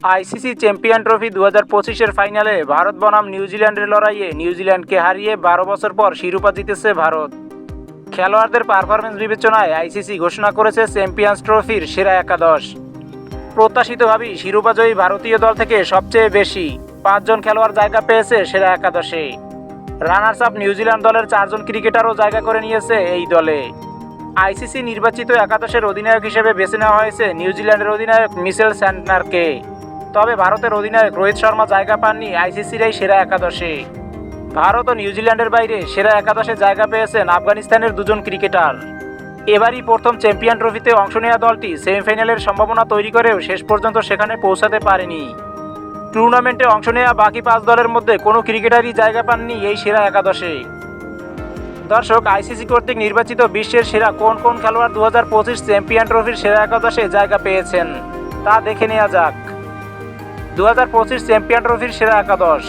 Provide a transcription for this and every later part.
ICC champion trophy 2025-এর ফাইনালে ভারত বনাম নিউজিল্যান্ডের লড়াইয়ে নিউজিল্যান্ডকে হারিয়ে 12 বছর পর শিরোপা জিতেছে ভারত। খেলোয়াড়দের পারফরমেন্স বিবেচনায় আইসিসি ঘোষণা করেছে চ্যাম্পিয়ন্স ট্রফির সেরা একাদশ। প্রত্যাশিতভাবেই শিরোপাজয়ী ভারতীয় দল থেকে সবচেয়ে বেশি 5 জন খেলোয়াড় জায়গা পেয়েছে সেরা একাদশে। রানার্স আপ নিউজিল্যান্ড দলের 4 জন ক্রিকেটারও জায়গা করে নিয়েছে এই দলে। আইসিসি নির্বাচিত একাদশের অধিনায়ক হিসেবে বেছে নেওয়া হয়েছে নিউজিল্যান্ডের অধিনায়ক মিচেল স্যান্টনারকে। তবে ভারতের অধিনায়ক রোহিত শর্মা জায়গা পাননি আইসিসির এই সেরা একাদশে। ভারত ও নিউজিল্যান্ডের বাইরে সেরা একাদশে জায়গা পেয়েছেন আফগানিস্তানের 2 জন ক্রিকেটার। এবারই প্রথম চ্যাম্পিয়ন ট্রফিতে অংশ নেওয়া দলটি সেমিফাইনালের সম্ভাবনা তৈরি করেও শেষ পর্যন্ত সেখানে পৌঁছাতে পারেনি। টুর্নামেন্টে অংশ নেওয়া বাকি 5 দলের মধ্যে কোনো ক্রিকেটারই জায়গা পাননি এই সেরা একাদশে। দর্শক, আইসিসি কর্তৃক নির্বাচিত বিশ্বের সেরা কোন কোন খেলোয়াড় 2025 চ্যাম্পিয়ন ট্রফির সেরা একাদশে জায়গা পেয়েছেন তা দেখে নেওয়া যাক। 2025 চ্যাম্পিয়ন ট্রফির সেরা একাদশ: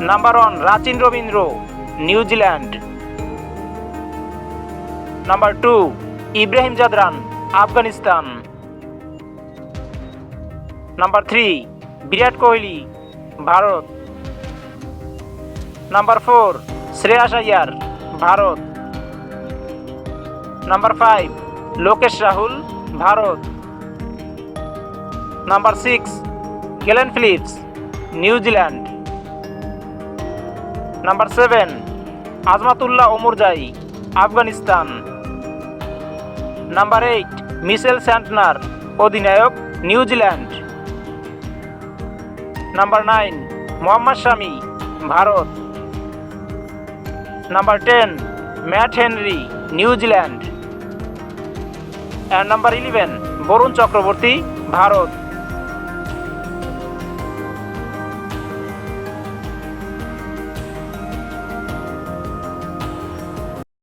number 1 Rachin Ravindra, New Zealand. Number 2 Ibrahim Zadran, Afghanistan. Number 3 Virat Kohli, Bharat. Number 4 Shreyas Iyer, Bharat. Number 5 Lokesh Rahul, Bharat. Number 6 Glenn Phillips, New Zealand. Number 7 Azmatullah Omarzai, Afghanistan. Number 8 Mitchell Santner, অধিনায়ক, New Zealand. Number 9 Mohammed Shami, Bharat. Number 10 Matt Henry, New Zealand. And number 11 Varun Chakravarthy, Bharat.